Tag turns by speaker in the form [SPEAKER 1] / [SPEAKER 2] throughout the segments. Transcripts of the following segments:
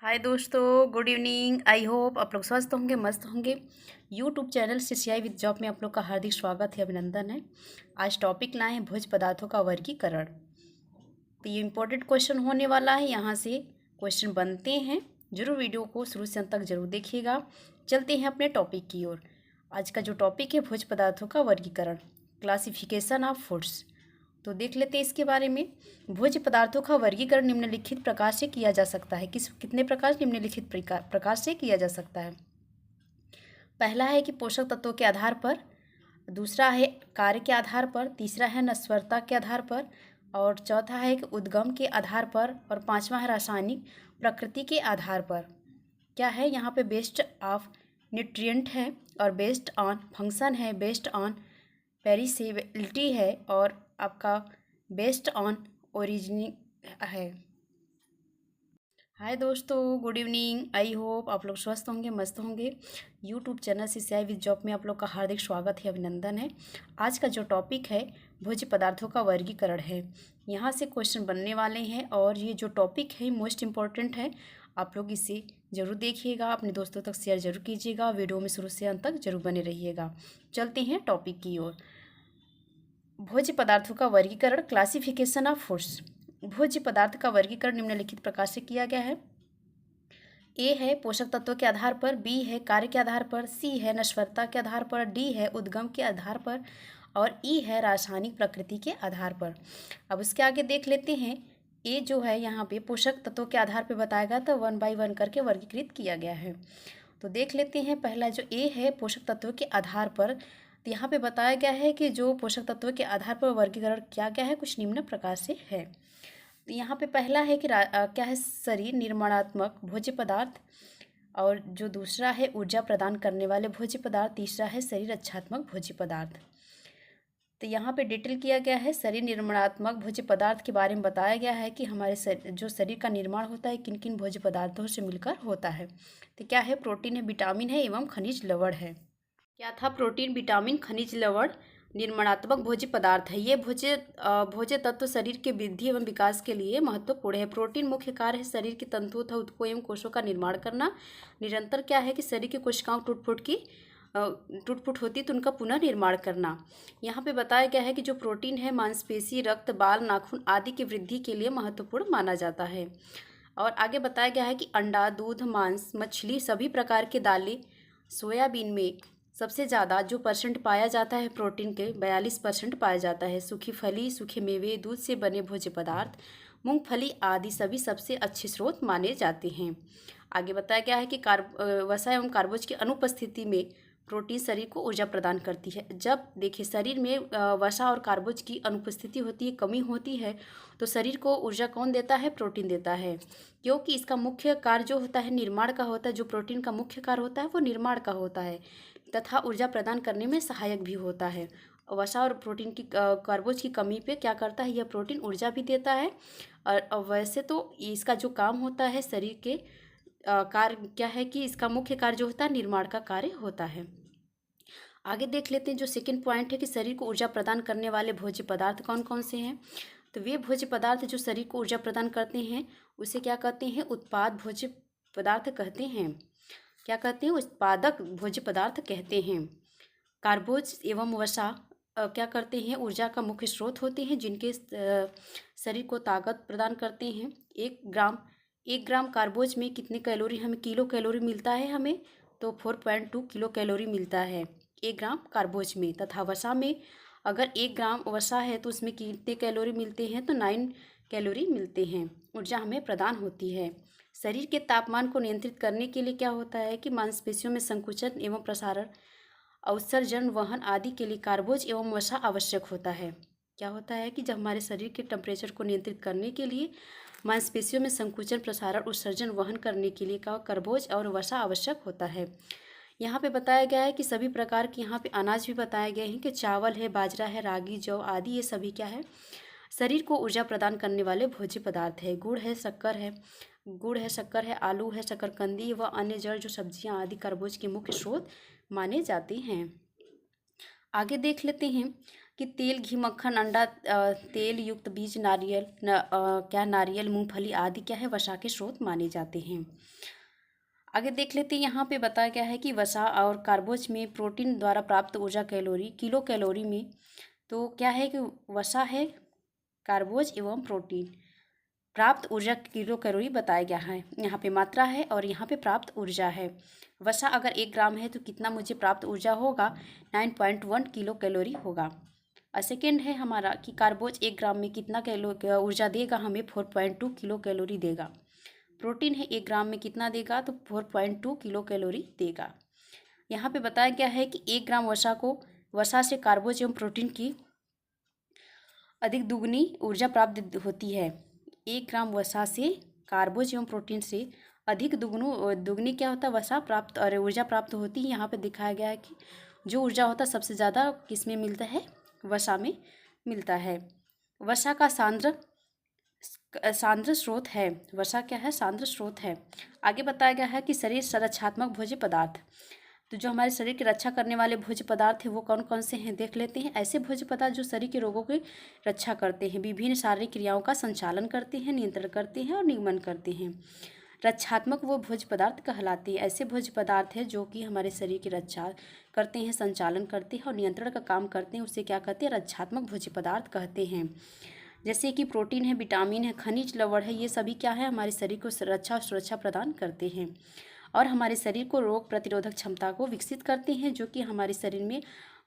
[SPEAKER 1] हाय दोस्तों, good evening. I hope आप लोग स्वस्थ होंगे, मस्त होंगे। YouTube channel CCI with job में आप लोग का हार्दिक स्वागत है, अभिनंदन है। आज टॉपिक लाए हैं भोज्य पदार्थों का वर्गीकरण। तो ये इम्पोर्टेंट क्वेश्चन होने वाला है, यहाँ से क्वेश्चन बनते हैं। जरूर वीडियो को शुरू से अंत तक जरूर देखिएगा। चलते हैं अपने टॉपिक की ओर। आज का जो टॉपिक है भोज्य पदार्थों का वर्गीकरण, क्लासिफिकेशन ऑफ फूड्स। तो देख लेते हैं इसके बारे में। भोज्य पदार्थों का वर्गीकरण निम्नलिखित प्रकार से किया जा सकता है। कितने प्रकार? निम्नलिखित प्रकार से किया जा सकता है। पहला है कि पोषक तत्वों के आधार पर, दूसरा है कार्य के आधार पर, तीसरा है नस्वरता के आधार पर, और चौथा है कि उद्गम के आधार पर, और पांचवा है रासायनिक प्रकृति के आधार पर। क्या है यहाँ पे? बेस्ड ऑफ न्यूट्रिएंट है, और बेस्ड ऑन फंक्शन है, बेस्ड ऑन पेरिसेबिलिटी है, और आपका बेस्ड ऑन ओरिजिन है। हाय दोस्तों, गुड इवनिंग। आई होप आप लोग स्वस्थ होंगे, मस्त होंगे। YouTube channel CCI with job में आप लोग का हार्दिक स्वागत है, अभिनंदन है। आज का जो टॉपिक है भोज्य पदार्थों का वर्गीकरण है। यहाँ से क्वेश्चन बनने वाले हैं, और ये जो टॉपिक है मोस्ट इम्पॉर्टेंट है। आप लोग इसे ज़रूर देखिएगा, अपने दोस्तों तक शेयर जरूर कीजिएगा, वीडियो में शुरू से अंत तक जरूर बने रहिएगा। चलते हैं टॉपिक की ओर। भोज्य पदार्थों का वर्गीकरण, क्लासिफिकेशन ऑफ फूड्स। भोज्य पदार्थ का वर्गीकरण निम्नलिखित प्रकार से किया गया है। ए है पोषक तत्वों के आधार पर, बी है कार्य के आधार पर, सी है नश्वरता के आधार पर, डी है उद्गम के आधार पर, और ई है रासायनिक प्रकृति के आधार पर। अब उसके आगे देख लेते हैं। ए जो है यहाँ पे पोषक तत्वों के आधार पर बताया गया, तो 1 बाय 1 करके वर्गीकृत किया गया है। तो देख लेते हैं। पहला जो ए है पोषक तत्वों के आधार पर, तो यहाँ पे बताया गया है कि जो पोषक तत्वों के आधार पर वर्गीकरण किया गया है कुछ निम्न प्रकार से है। तो यहाँ पे पहला है कि क्या है? शरीर निर्माणात्मक भोज्य पदार्थ, और जो दूसरा है ऊर्जा प्रदान करने वाले भोज्य पदार्थ, तीसरा है शरीर रक्षात्मक भोज्य पदार्थ। तो यहाँ पे डिटेल किया गया है। शरीर निर्माणात्मक भोज्य पदार्थ के बारे में बताया गया है कि हमारे जो शरीर का निर्माण होता है किन किन भोज्य पदार्थों से मिलकर होता है। तो क्या है? प्रोटीन है, विटामिन है एवं खनिज लवण है। क्या था? प्रोटीन, विटामिन, खनिज लवण निर्माणात्मक भोज्य पदार्थ है। ये भोज्य तत्व शरीर के वृद्धि एवं विकास के लिए महत्वपूर्ण है। प्रोटीन मुख्य कार्य है शरीर के तंतुओं तथा ऊतकों एवं कोशों का निर्माण करना। निरंतर क्या है कि शरीर की कोशिकाओं टूट फूट होती है तो उनका पुनः निर्माण करना। यहाँ पे बताया गया है कि जो प्रोटीन है मांसपेशी, रक्त, बाल, नाखून आदि की वृद्धि के लिए महत्वपूर्ण माना जाता है। और आगे बताया गया है कि अंडा, दूध, मांस, मछली, सभी प्रकार के दालें, सोयाबीन में सबसे ज़्यादा जो परसेंट पाया जाता है प्रोटीन के 42% पाया जाता है। सूखी फली, सूखे मेवे, दूध से बने भोज्य पदार्थ, मूंगफली आदि सभी सबसे अच्छे स्रोत माने जाते हैं। आगे बताया गया है कि वसा एवं कार्बोज की अनुपस्थिति में प्रोटीन शरीर को ऊर्जा प्रदान करती है। जब देखिए शरीर में वसा और कार्बोज की अनुपस्थिति होती है, कमी होती है, तो शरीर को ऊर्जा कौन देता है? प्रोटीन देता है। क्योंकि इसका मुख्य कार्य जो होता है निर्माण का होता है। जो प्रोटीन का मुख्य कार्य होता है वो निर्माण का होता है तथा ऊर्जा प्रदान करने में सहायक भी होता है। वसा और प्रोटीन की कार्बोज की कमी पे क्या करता है? यह प्रोटीन ऊर्जा भी देता है। और वैसे तो इसका जो काम होता है शरीर के कार्य क्या है कि इसका मुख्य कार्य जो होता है निर्माण का कार्य होता है। आगे देख लेते हैं। जो सेकंड पॉइंट है कि शरीर को ऊर्जा प्रदान करने वाले भोज्य पदार्थ कौन कौन से हैं। तो वे भोज्य पदार्थ जो शरीर को ऊर्जा प्रदान करते हैं उसे क्या कहते हैं? उत्पाद भोज्य पदार्थ कहते हैं। क्या कहते हैं? उत्पादक भोज्य पदार्थ कहते हैं। कार्बोज एवं वसा क्या करते हैं? ऊर्जा का मुख्य स्रोत होते हैं, जिनके शरीर को ताकत प्रदान करते हैं। 1 ग्राम कार्बोज में कितने कैलोरी? हमें किलो कैलोरी मिलता है हमें, तो 4.2 किलो कैलोरी मिलता है 1 ग्राम कार्बोज में। तथा वसा में अगर 1 ग्राम वसा है तो उसमें कितने कैलोरी मिलते हैं? तो 9 कैलोरी मिलते हैं। ऊर्जा हमें प्रदान होती है। शरीर के तापमान को नियंत्रित करने के लिए क्या होता है कि मांसपेशियों में संकुचन एवं प्रसारण, अवसर्जन, वहन आदि के लिए कार्बोज एवं वसा आवश्यक होता है। क्या होता है कि जब हमारे शरीर के टेम्परेचर को नियंत्रित करने के लिए मांसपेशियों में संकुचन, प्रसारण, उत्सर्जन, वहन करने के लिए कार्बोज और वसा आवश्यक होता है। यहाँ पे बताया गया है कि सभी प्रकार के यहाँ पे अनाज भी बताए गए हैं कि चावल है, बाजरा है, रागी, जौ आदि ये सभी क्या है? शरीर को ऊर्जा प्रदान करने वाले भोज्य पदार्थ है। गुड़ है, शक्कर है, आलू है, शकरकंदी व अन्य जड़ जो सब्जियां आदि कार्बोज के मुख्य स्रोत माने जाते हैं। आगे देख लेते हैं। कि तेल, घी, मक्खन, अंडा, तेल युक्त बीज, नारियल नारियल, मूंगफली आदि क्या है वसा के स्रोत माने जाते हैं। आगे देख लेते हैं, यहाँ पे बताया गया है कि वसा और कार्बोज में प्रोटीन द्वारा प्राप्त ऊर्जा कैलोरी किलो कैलोरी में, तो क्या है कि वसा है, कार्बोज एवं प्रोटीन प्राप्त ऊर्जा किलो कैलोरी बताया गया है। यहाँ पे मात्रा है और यहाँ पे प्राप्त ऊर्जा है। वसा अगर 1 ग्राम है तो कितना मुझे प्राप्त ऊर्जा होगा, 9.1 किलो कैलोरी होगा। और सेकेंड है हमारा कि कार्बोज 1 ग्राम में कितना ऊर्जा देगा, हमें 4.2 किलो कैलोरी देगा। प्रोटीन है 1 ग्राम में कितना देगा, तो 4.2 किलो कैलोरी देगा। यहाँ पे बताया गया है कि 1 ग्राम वसा से कार्बोज एवं प्रोटीन की अधिक दुगनी ऊर्जा प्राप्त होती है। 1 ग्राम वसा से कार्बोज एवं प्रोटीन से अधिक दुगनी क्या होता है, वसा प्राप्त और ऊर्जा प्राप्त होती है। यहाँ पे दिखाया गया है कि जो ऊर्जा होता है सबसे ज़्यादा किस में मिलता है, वसा में मिलता है। वसा का सांद्र स्रोत है। वसा क्या है, सांद्र स्रोत है। आगे बताया गया है कि शरीर संरक्षात्मक भोज्य पदार्थ, तो जो हमारे शरीर की रक्षा करने वाले भोज्य पदार्थ हैं वो कौन कौन से हैं देख लेते हैं। ऐसे भोज्य पदार्थ जो शरीर के रोगों की रक्षा करते हैं, विभिन्न शारीरिक क्रियाओं का संचालन करते हैं, नियंत्रण करते हैं और निगमन करते हैं। रक्षात्मक वो भोज्य पदार्थ कहलाते हैं। ऐसे भोज्य पदार्थ हैं जो कि हमारे शरीर की रक्षा करते हैं, संचालन करते हैं और नियंत्रण का काम करते हैं, उसे क्या कहते हैं, रक्षात्मक भोज्य पदार्थ कहते हैं। जैसे कि प्रोटीन है, विटामिन है, खनिज लवण है, ये सभी क्या है, हमारे शरीर को रक्षा और सुरक्षा प्रदान करते हैं और हमारे शरीर को रोग प्रतिरोधक क्षमता को विकसित करते हैं, जो कि हमारे शरीर में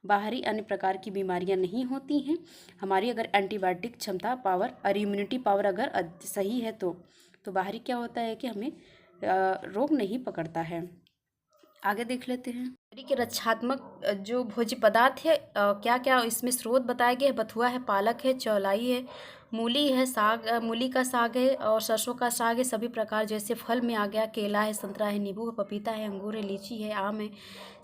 [SPEAKER 1] बाहरी अन्य प्रकार की बीमारियां नहीं होती हैं। हमारी अगर एंटीबायोटिक क्षमता पावर और इम्यूनिटी पावर अगर सही है तो बाहरी क्या होता है कि हमें रोग नहीं पकड़ता है। आगे देख लेते हैं, शरीर के रक्षात्मक जो भोज्य पदार्थ है क्या क्या इसमें स्रोत बताए गए हैं। बथुआ है, पालक है, चौलाई है, मूली है, साग मूली का साग है और सरसों का साग है। सभी प्रकार जैसे फल में आ गया, केला है, संतरा है, नींबू है, पपीता है, अंगूर है, लीची है, आम है,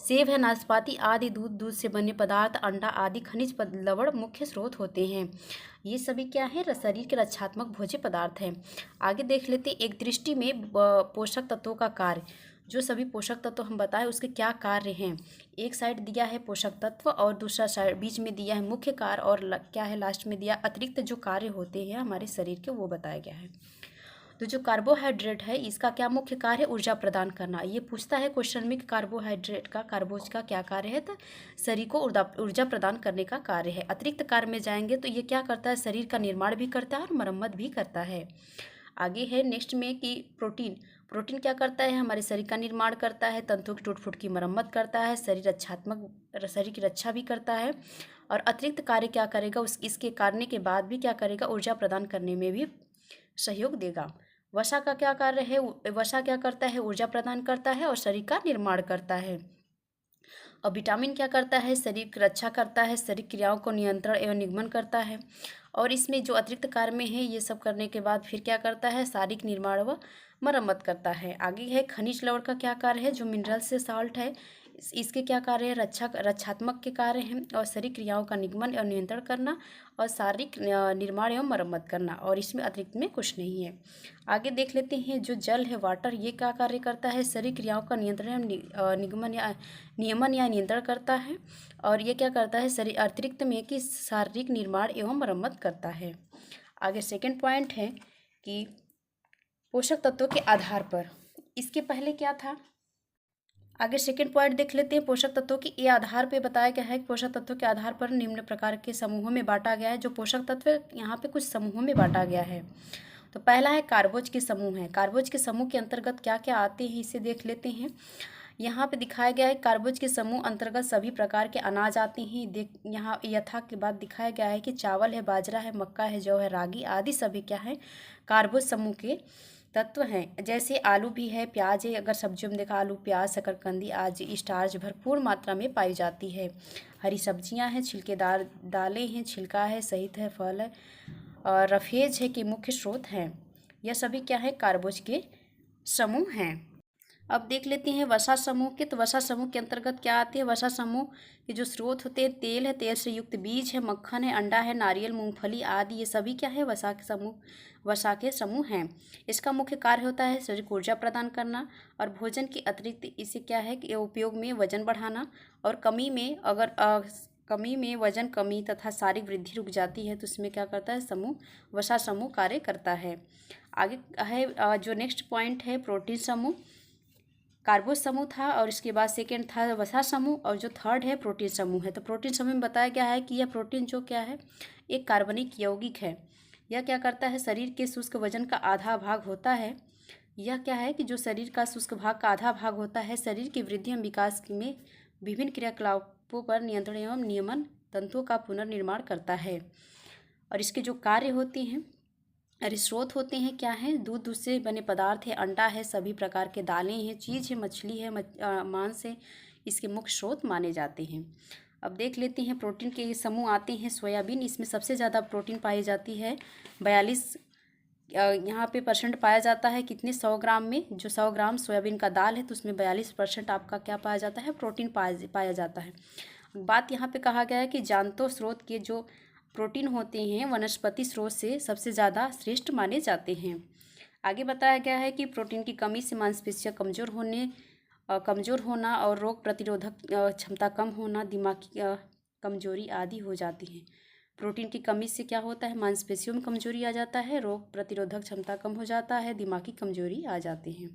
[SPEAKER 1] सेब है, नाशपाती आदि, दूध से बने पदार्थ, अंडा आदि खनिज लवण मुख्य स्रोत होते हैं। ये सभी क्या है, शरीर के रक्षात्मक भोज्य पदार्थ हैं। आगे देख लेते हैं, एक दृष्टि में पोषक तत्वों का कार्य, जो सभी पोषक तत्व हम बताएं उसके क्या कार्य हैं। एक साइड दिया है पोषक तत्व और दूसरा साइड बीच में दिया है मुख्य कार्य और क्या है लास्ट में दिया अतिरिक्त जो कार्य होते हैं हमारे शरीर के, वो बताया गया है। तो जो कार्बोहाइड्रेट है इसका क्या मुख्य कार्य है, ऊर्जा प्रदान करना। ये पूछता है क्वेश्चन में कि कार्बोहाइड्रेट का, कार्बोज का क्या कार्य है, तो शरीर को ऊर्जा प्रदान करने का कार्य है। अतिरिक्त कार्य में जाएंगे तो ये क्या करता है, शरीर का निर्माण भी करता है और मरम्मत भी करता है। आगे है नेक्स्ट में कि प्रोटीन क्या करता है, हमारे शरीर का निर्माण करता है, तंतुओं की टूट फूट की मरम्मत करता है, शरीर की रक्षा भी करता है और अतिरिक्त कार्य क्या करेगा, इसके करने के बाद भी क्या करेगा, ऊर्जा प्रदान करने में भी सहयोग देगा। वसा का क्या कार्य है, वसा क्या करता है, ऊर्जा प्रदान करता है और शरीर का निर्माण करता है। और विटामिन क्या करता है, शरीर की रक्षा करता है, शरीर क्रियाओं को नियंत्रण एवं निगमन करता है और इसमें जो अतिरिक्त कार्य में है ये सब करने के बाद फिर क्या करता है, शारीरिक निर्माण व मरम्मत करता है। आगे है खनिज लवण का क्या कार्य है, जो मिनरल से साल्ट है इसके क्या कार्य है, रक्षात्मक के कार्य हैं और शरीर क्रियाओं का निगमन एवं नियंत्रण करना और शारीरिक निर्माण एवं मरम्मत करना, और इसमें अतिरिक्त में कुछ नहीं है। आगे देख लेते हैं, जो जल है वाटर, ये क्या कार्य करता है, शरीर क्रियाओं का नियंत्रण एवं नियमन या नियंत्रण करता है और ये क्या करता है, शरीर अतिरिक्त में कि शारीरिक निर्माण एवं मरम्मत करता है। आगे सेकंड पॉइंट है कि पोषक तत्वों के आधार पर, इसके पहले क्या था, आगे सेकंड पॉइंट देख लेते हैं। पोषक तत्वों के ये आधार पे बताया गया है कि पोषक तत्वों के आधार पर निम्न प्रकार के समूहों में बांटा गया है। जो पोषक तत्व यहाँ पे कुछ समूहों में बांटा गया है। तो पहला है कार्बोज के समूह है। कार्बोज के समूह के अंतर्गत क्या क्या आते हैं इसे देख लेते हैं। यहाँ पे दिखाया गया है कार्बोज के समूह अंतर्गत सभी प्रकार के अनाज आते हैं। यहाँ यथा के बाद दिखाया गया है कि चावल है, बाजरा है, मक्का है, जौ है, रागी आदि सभी क्या है, कार्बोज समूह के तत्व हैं। जैसे आलू भी है, प्याज है, अगर सब्जियों में देखा आलू, प्याज, शकरकंदी आदि स्टार्च भरपूर मात्रा में पाई जाती है। हरी सब्जियां हैं, छिलकेदार दालें हैं, छिलका है, सहित है, फल है और रफेज है कि मुख्य स्रोत हैं। यह सभी क्या है, कार्बोज के समूह हैं। अब देख लेते हैं वसा समूह के। तो वसा समूह के अंतर्गत क्या आते हैं, वसा समूह के जो स्रोत होते हैं, तेल है, तेल से युक्त बीज है, मक्खन है, अंडा है, नारियल, मूंगफली आदि, ये सभी क्या है, वसा के समूह हैं। इसका मुख्य कार्य होता है शरीर को ऊर्जा प्रदान करना और भोजन के अतिरिक्त इसे क्या है कि उपयोग में वजन बढ़ाना और कमी में अगर कमी में वजन कमी तथा शारीरिक वृद्धि रुक जाती है तो इसमें क्या करता है, समूह वसा समूह कार्य करता है। आगे है जो नेक्स्ट पॉइंट है प्रोटीन समूह। कार्बोज समूह था और इसके बाद सेकेंड था वसा समूह और जो थर्ड है प्रोटीन समूह है। तो प्रोटीन समूह में बताया गया है कि यह प्रोटीन जो क्या है, एक कार्बनिक यौगिक है। यह क्या करता है, शरीर के शुष्क वजन का आधा भाग होता है। यह क्या है कि जो शरीर का शुष्क भाग का आधा भाग होता है, शरीर की वृद्धि एवं विकास में विभिन्न क्रियाकलापों पर नियंत्रण एवं नियमन तंतुओं का पुनर्निर्माण करता है। और इसके जो कार्य होते हैं और स्रोत होते हैं क्या हैं, दूध से बने पदार्थ है, अंडा है, सभी प्रकार के दालें हैं, चीज़ है, मछली है, मांस है, इसके मुख्य स्रोत माने जाते हैं। अब देख लेते हैं प्रोटीन के समूह आते हैं। सोयाबीन, इसमें सबसे ज़्यादा प्रोटीन पाई जाती है, 42 यहाँ पे परसेंट पाया जाता है। कितने, 100 ग्राम में, जो 100 ग्राम सोयाबीन का दाल है तो उसमें 42% आपका क्या पाया जाता है, प्रोटीन पाया जाता है। बात यहाँ पे कहा गया है कि जानतो स्रोत के जो प्रोटीन होते हैं वनस्पति स्रोत से सबसे ज़्यादा श्रेष्ठ माने जाते हैं। आगे बताया गया है कि प्रोटीन की कमी से मांसपेशियाँ कमज़ोर होना और रोग प्रतिरोधक क्षमता कम होना, दिमाग की कमजोरी आदि हो जाती है। प्रोटीन की कमी से क्या होता है, मांसपेशियों में कमजोरी आ जाता है, रोग प्रतिरोधक क्षमता कम हो जाता है, दिमागी कमजोरी आ जाती है।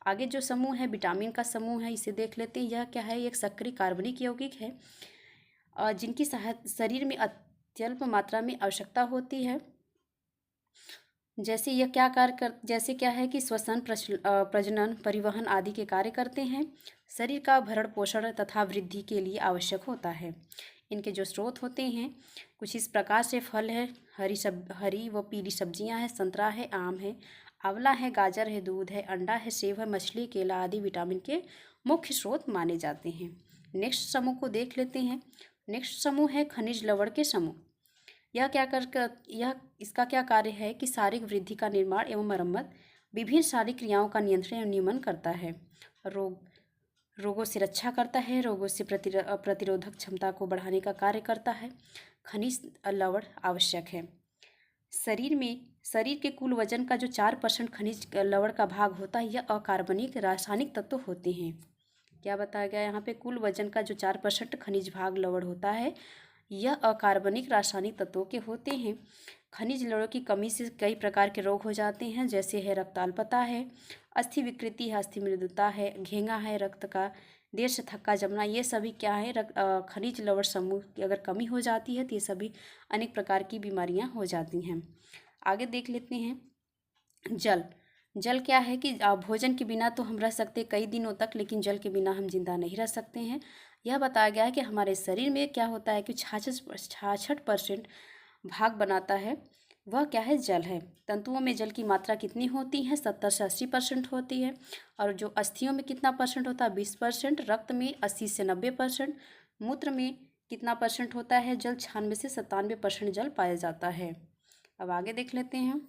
[SPEAKER 1] आगे जो समूह है विटामिन का समूह है, इसे देख लेते हैं। यह क्या है, एक सक्रिय कार्बनिक यौगिक है जिनकी शरीर में अत्यल्प मात्रा में आवश्यकता होती है। जैसे यह क्या कार्य कर, जैसे क्या है कि श्वसन, प्रजनन, परिवहन आदि के कार्य करते हैं। शरीर का भरण पोषण तथा वृद्धि के लिए आवश्यक होता है। इनके जो स्रोत होते हैं कुछ इस प्रकार से, फल है, हरी व पीली सब्जियां हैं, संतरा है, आम है, आंवला है, गाजर है, दूध है, अंडा है, सेब है, मछली, केला आदि विटामिन के मुख्य स्रोत माने जाते हैं। नेक्स्ट समूह को देख लेते हैं। नेक्स्ट समूह है खनिज लवण के समूह। यह इसका क्या कार्य है कि शारीरिक वृद्धि का निर्माण एवं मरम्मत, विभिन्न शारीरिक क्रियाओं का नियंत्रण एवं नियमन करता है, रोगों से रक्षा करता है, रोगों से प्रतिरोधक क्षमता को बढ़ाने का कार्य करता है। खनिज लवण आवश्यक है। शरीर के कुल वजन का जो 4% खनिज लवण का भाग होता है, यह अकार्बनिक रासायनिक तत्व होते हैं। क्या बताया गया यहाँ पे, कुल वजन का जो 4% खनिज भाग लवण होता है, यह अकार्बनिक रासायनिक तत्वों के होते हैं। खनिज लवणों की कमी से कई प्रकार के रोग हो जाते हैं, जैसे है रक्ताल्पता है, अस्थि विकृति है, अस्थि मृदुता है, घेंगा है, रक्त का देर से थक्का जमना, ये सभी क्या है, खनिज लवण समूह की अगर कमी हो जाती है तो ये सभी अनेक प्रकार की बीमारियां हो जाती हैं। आगे देख लेते हैं जल क्या है कि भोजन के बिना तो हम रह सकते कई दिनों तक, लेकिन जल के बिना हम जिंदा नहीं रह सकते हैं। यह बताया गया है कि हमारे शरीर में क्या होता है कि 66% भाग बनाता है, वह क्या है, जल है। तंतुओं में जल की मात्रा कितनी होती है, 70 से 80% होती है। और जो अस्थियों में कितना परसेंट होता है, 20%। रक्त में 80 से 90%। मूत्र में कितना परसेंट होता है जल, 96 से 97% जल पाया जाता है। अब आगे देख लेते हैं।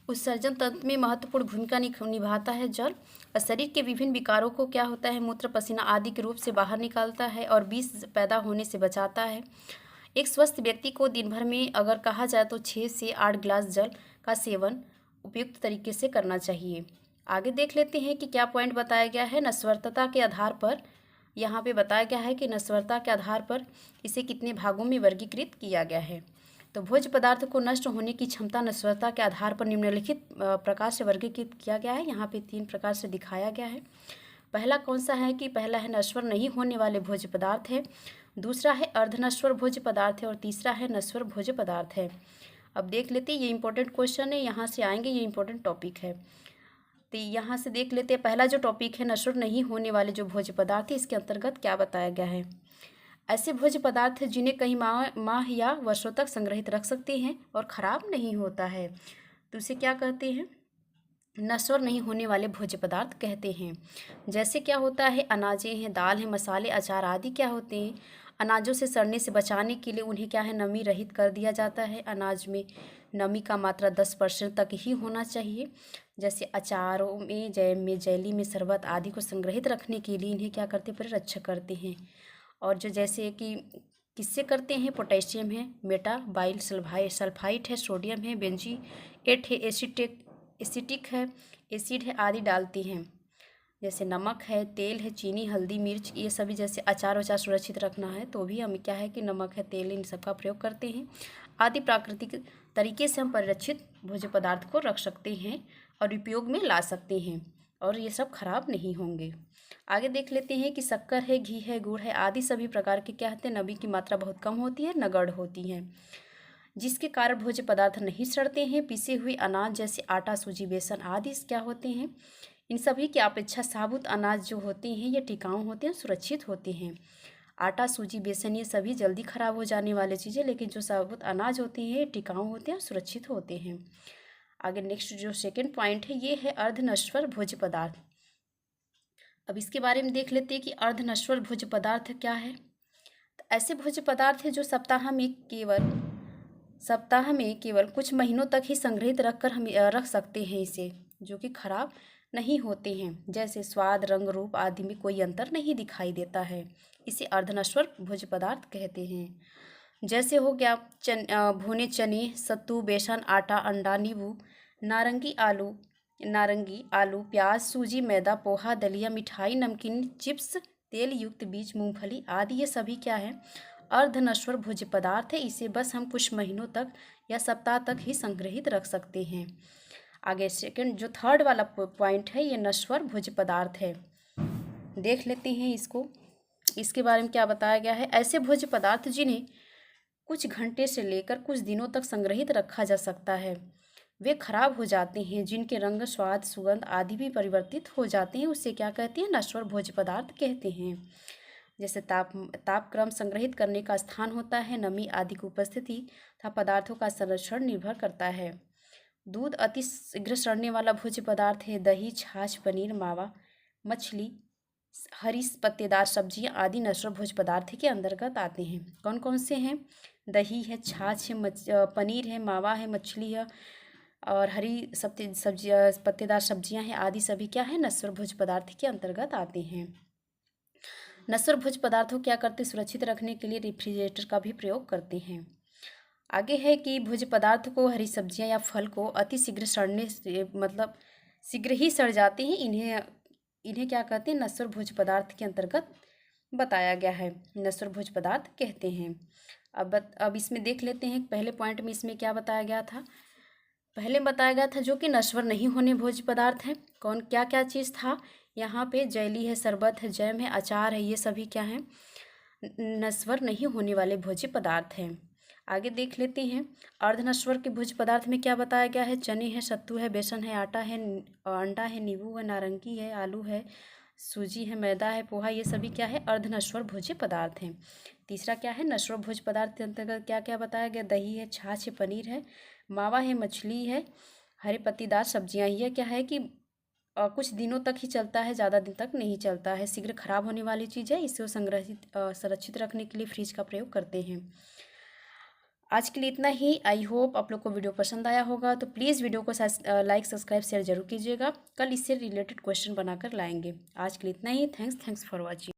[SPEAKER 1] उत्सर्जन तंत्र में महत्वपूर्ण भूमिका निभाता है जल, और शरीर के विभिन्न विकारों को क्या होता है, मूत्र, पसीना आदि के रूप से बाहर निकालता है और विष पैदा होने से बचाता है। एक स्वस्थ व्यक्ति को दिन भर में अगर कहा जाए तो 6 से 8 गिलास जल का सेवन उपयुक्त तरीके से करना चाहिए। आगे देख लेते हैं कि क्या पॉइंट बताया गया है। नस्वर्तता के आधार पर यहाँ पे बताया गया है कि नस्वर्तता के आधार पर इसे कितने भागों में वर्गीकृत किया गया है। तो भोज्य पदार्थ को नष्ट होने की क्षमता नस्वर्तता के आधार पर निम्नलिखित प्रकार से वर्गीकृत किया गया है। यहाँ पे 3 प्रकार से दिखाया गया है। पहला कौन सा है कि पहला है नश्वर नहीं होने वाले भोज्य पदार्थ है, दूसरा है अर्धनश्वर भोज्य पदार्थ है, और तीसरा है नश्वर भोज्य पदार्थ है। अब देख लेते हैं, ये इंपॉर्टेंट क्वेश्चन है, यहाँ से आएंगे, ये इंपॉर्टेंट टॉपिक है। तो यहाँ से देख लेते हैं, पहला जो टॉपिक है नश्वर नहीं होने वाले जो भोज्य पदार्थ है, इसके अंतर्गत क्या बताया गया है। ऐसे भोज्य पदार्थ हैं जिन्हें कई माह या वर्षों तक संग्रहित रख सकते हैं और ख़राब नहीं होता है, तो उसे क्या कहते हैं, नश्वर नहीं होने वाले भोज्य पदार्थ कहते हैं। जैसे क्या होता है, अनाजें हैं, दाल है, मसाले, अचार आदि क्या होते हैं। अनाजों से सड़ने से बचाने के लिए उन्हें क्या है, नमी रहित कर दिया जाता है। अनाज में नमी का मात्रा 10% तक ही होना चाहिए। जैसे अचारों में, जैम में, जेली में, शरबत आदि को संग्रहित रखने के लिए इन्हें क्या करते हैं, परिरक्षक करते हैं। और जो जैसे कि किससे करते हैं, पोटेशियम है, मेटाबाइल सल्फाइड है, सोडियम है, बेंजीएट है, एसिटिक है, एसिड है आदि डालती हैं। जैसे नमक है, तेल है, चीनी, हल्दी, मिर्च, ये सभी जैसे अचार वचार सुरक्षित रखना है तो भी हम क्या है कि नमक है, तेल, इन सब का प्रयोग करते हैं। आदि प्राकृतिक तरीके से हम परिरक्षित भोज्य पदार्थ को रख सकते हैं और उपयोग में ला सकते हैं और ये सब खराब नहीं होंगे। आगे देख लेते हैं कि शक्कर है, घी है, गुड़ है आदि सभी प्रकार के क्या होते हैं, नमी की मात्रा बहुत कम होती है, नगण्य होती है, जिसके कारण भोज्य पदार्थ नहीं सड़ते हैं। पिसे हुए अनाज जैसे आटा, सूजी, बेसन आदि क्या होते हैं, इन सभी की अपेक्षा साबुत अनाज जो होते हैं ये टिकाऊ होते हैं, सुरक्षित होते हैं। आटा, सूजी, बेसन ये सभी जल्दी खराब हो जाने वाली चीज़ें, लेकिन जो साबुत अनाज होते हैं ये टिकाऊ होते हैं, सुरक्षित होते हैं। आगे नेक्स्ट जो सेकंड पॉइंट है ये है अर्धनश्वर भोज्य पदार्थ। अब इसके बारे में देख लेते हैं कि अर्धनश्वर भोज्य पदार्थ क्या है। तो ऐसे भोज्य पदार्थ है जो सप्ताह में केवल कुछ महीनों तक ही संग्रहित रखकर हम रख सकते हैं इसे, जो कि खराब नहीं होते हैं। जैसे स्वाद, रंग, रूप आदि में कोई अंतर नहीं दिखाई देता है, इसे अर्धनश्वर भोज्य पदार्थ कहते हैं। जैसे हो गया भुने चने, सत्तू, बेसन, आटा, अंडा, नींबू, नारंगी आलू, प्याज, सूजी, मैदा, पोहा, दलिया, मिठाई, नमकीन, चिप्स, तेल युक्त बीज, मूंगफली आदि ये सभी क्या है, अर्धनश्वर भोज्य पदार्थ है। इसे बस हम कुछ महीनों तक या सप्ताह तक ही संग्रहित रख सकते हैं। आगे सेकंड जो थर्ड वाला पॉइंट है ये नश्वर भोज्य पदार्थ है। देख लेते हैं इसको, इसके बारे में क्या बताया गया है। ऐसे भोज्य पदार्थ जिन्हें कुछ घंटे से लेकर कुछ दिनों तक संग्रहित रखा जा सकता है, वे खराब हो जाते हैं, जिनके रंग, स्वाद, सुगंध आदि भी परिवर्तित हो जाते हैं, उससे क्या कहते हैं, नश्वर भोज्य पदार्थ कहते हैं। जैसे तापक्रम संग्रहित करने का स्थान होता है, नमी आदि की उपस्थिति तथा पदार्थों का संरक्षण निर्भर करता है। दूध अति शीघ्र सड़ने वाला भोज्य पदार्थ है। दही, छाछ, पनीर, मावा, मछली, हरी पत्तेदार सब्जियां आदि नश्वर भोज्य पदार्थ के अंतर्गत आते हैं। कौन कौन से हैं, दही है, छाछ है, पनीर है, मावा है, मछली है और हरी सब्जियां, पत्तेदार सब्जियां हैं आदि सभी क्या है, नश्वर भोज्य पदार्थ के अंतर्गत आते हैं। नश्वर भोज्य पदार्थों क्या करते, सुरक्षित रखने के लिए रेफ्रिजरेटर का भी प्रयोग करते हैं। आगे है कि भोज्य पदार्थ को, हरी सब्जियां या फल को अति शीघ्र सड़ने से मतलब शीघ्र ही सड़ जाते हैं, इन्हें क्या कहते हैं, नश्वर भोज्य पदार्थ के अंतर्गत बताया गया है, नश्वर भोज्य पदार्थ कहते हैं। अब इसमें देख लेते हैं, पहले पॉइंट में इसमें क्या बताया गया था। पहले बताया गया था जो कि नश्वर नहीं होने भोज्य पदार्थ हैं, कौन क्या क्या चीज़ था यहाँ पे, जेली है, शरबत है, जैम है, अचार है, ये सभी क्या हैं, नश्वर नहीं होने वाले भोज्य पदार्थ हैं। आगे देख लेते हैं, अर्धनश्वर के भोज्य पदार्थ में क्या बताया गया है। चने हैं, सत्तू है, बेसन है, आटा है, अंडा है, नींबू है, नारंगी है, आलू है, सूजी है, मैदा है, पोहा, ये सभी क्या है, अर्धनश्वर भोज्य पदार्थ हैं। तीसरा क्या है, नश्वर भोज्य पदार्थ के अंतर्गत क्या क्या बताया गया, दही है, छाछ है, पनीर है, मावा है, मछली है, हरे पत्तेदार सब्जियां। यह क्या है कि कुछ दिनों तक ही चलता है, ज़्यादा दिन तक नहीं चलता है, शीघ्र खराब होने वाली चीज़ है, इसे संरक्षित रखने के लिए फ्रिज का प्रयोग करते हैं। आज के लिए इतना ही। आई होप आप लोग को वीडियो पसंद आया होगा, तो प्लीज़ वीडियो को लाइक, सब्सक्राइब, शेयर जरूर कीजिएगा। कल इससे रिलेटेड क्वेश्चन बनाकर लाएंगे। आज के लिए इतना ही। Thanks for watching.